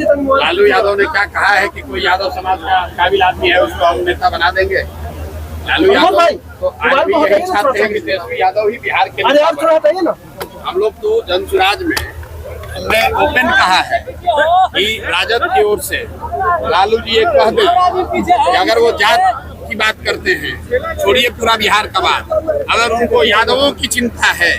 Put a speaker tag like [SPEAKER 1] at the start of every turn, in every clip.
[SPEAKER 1] लालू यादव ने क्या कहा है कि कोई यादव समाज का काबिल आदमी है उसको हम नेता बना देंगे। लालू यादव तो आज भी यही चाहते हैं कि तेजस्वी यादव ही बिहार के नेता बने। हम लोग तो जनसुराज में हमने ओपन कहा है कि राजद की ओर से लालू जी एक कह दें कि अगर वो जात की बात करते हैं, छोड़िए पूरा बिहार का बात, अगर उनको यादवों की चिंता है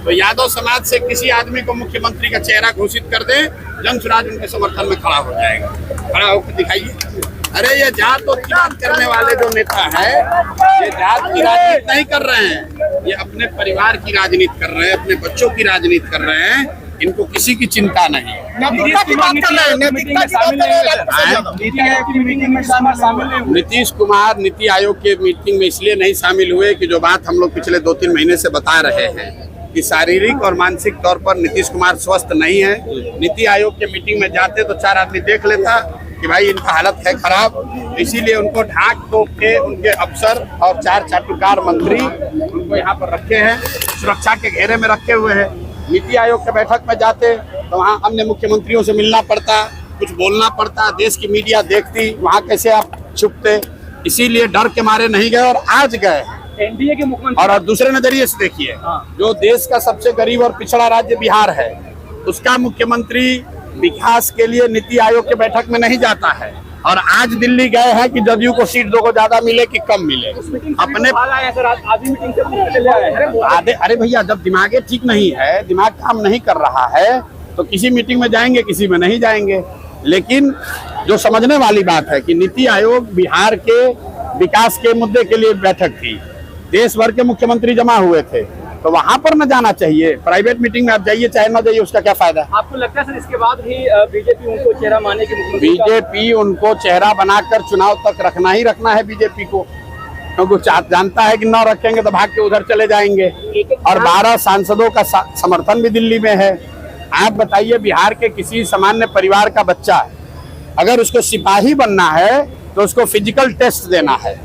[SPEAKER 1] तो यादव समाज से किसी आदमी को मुख्यमंत्री का चेहरा घोषित कर दे, जनसुराज उनके समर्थन में खड़ा हो जाएगा। खड़ा होकर दिखाइए। अरे ये जात और की बात करने वाले जो नेता है, ये जात की राजनीति नहीं कर रहे हैं, ये अपने परिवार की राजनीति कर रहे हैं, अपने बच्चों की राजनीति कर रहे हैं। इनको किसी की चिंता नहीं। नीतीश कुमार नीति आयोग के मीटिंग में इसलिए नहीं शामिल हुए कि जो बात हम लोग पिछले 2-3 महीने से बता रहे हैं कि शारीरिक और मानसिक तौर पर नीतीश कुमार स्वस्थ नहीं है। नीति आयोग के मीटिंग में जाते तो 4 आदमी देख लेता कि भाई इनका हालत है खराब, इसीलिए उनको ढाक तोप के उनके अफसर और 4 चाटुकार मंत्री उनको यहाँ पर रखे हैं, सुरक्षा के घेरे में रखे हुए हैं। नीति आयोग के बैठक में जाते तो वहाँ अन्य मुख्यमंत्रियों से मिलना पड़ता, कुछ बोलना पड़ता, देश की मीडिया देखती, वहाँ कैसे आप छुपते। इसीलिए डर के मारे नहीं गए और आज गए
[SPEAKER 2] एनडीए के मुख्यमंत्री।
[SPEAKER 1] और दूसरे नजरिए से देखिए, जो देश का सबसे गरीब और पिछड़ा राज्य बिहार है, उसका मुख्यमंत्री विकास के लिए नीति आयोग के बैठक में नहीं जाता है और आज दिल्ली गए हैं कि जदयू को सीट 2 को ज्यादा मिले कि कम मिले। अपने आधे अरे भैया, जब दिमागे ठीक नहीं है, दिमाग काम नहीं कर रहा है तो किसी मीटिंग में जाएंगे, किसी में नहीं जाएंगे। लेकिन जो समझने वाली बात है कि नीति आयोग बिहार के विकास के मुद्दे के लिए बैठक थी, देश भर के मुख्यमंत्री जमा हुए थे, तो वहां पर न जाना चाहिए। प्राइवेट मीटिंग में आप जाइए चाहे न जाइए, उसका क्या फायदा।
[SPEAKER 2] आपको लगता है सर इसके बाद भी बीजेपी उनको चेहरा माने की?
[SPEAKER 1] बीजेपी उनको चेहरा बनाकर चुनाव तक रखना ही रखना है बीजेपी को, क्योंकि जानता है कि न रखेंगे तो भाग के उधर चले जाएंगे। और 12 सांसदों का समर्थन भी दिल्ली में है। आप बताइए, बिहार के किसी सामान्य परिवार का बच्चा अगर उसको सिपाही बनना है तो उसको फिजिकल टेस्ट देना है,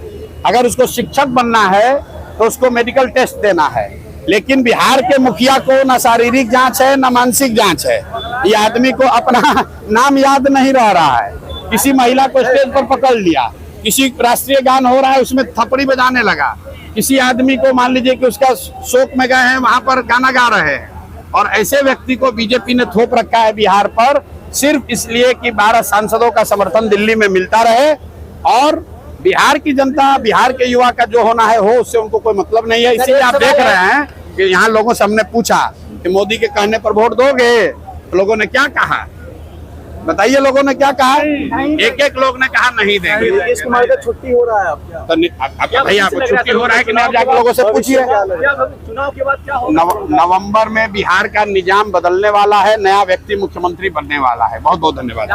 [SPEAKER 1] अगर उसको शिक्षक बनना है तो उसको मेडिकल टेस्ट देना है। लेकिन बिहार के मुखिया को न शारीरिक जांच है न मानसिक जांच है। ये आदमी को अपना नाम याद नहीं रह रहा है। किसी महिला को स्टेज पर पकड़ लिया, किसी राष्ट्रीय गान हो रहा है उसमें थपड़ी बजाने लगा, किसी आदमी को मान लीजिए कि उसका शोक में गए हैं वहां पर गाना गा रहे हैं। और ऐसे व्यक्ति को बीजेपी ने थोप रखा है बिहार पर, सिर्फ इसलिए कि 12 सांसदों का समर्थन दिल्ली में मिलता रहे। और बिहार की जनता, बिहार के युवा का जो होना है हो, उससे उनको कोई मतलब नहीं है। इसीलिए आप देख रहे हैं कि यहाँ लोगों से हमने पूछा कि मोदी के कहने पर वोट दोगे, तो लोगों ने क्या कहा बताइए। लोगों ने क्या कहा? एक लोग ने कहा नहीं देंगे।
[SPEAKER 3] नीतीश कुमार का छुट्टी हो रहा है
[SPEAKER 1] तो भैया आपको छुट्टी हो रहा है कि नहीं, आप जाकर लोगों से पूछिए।
[SPEAKER 2] चुनाव के बाद क्या होगा?
[SPEAKER 1] नवंबर में बिहार का निजाम बदलने वाला है, नया व्यक्ति मुख्यमंत्री बनने वाला है। बहुत बहुत धन्यवाद।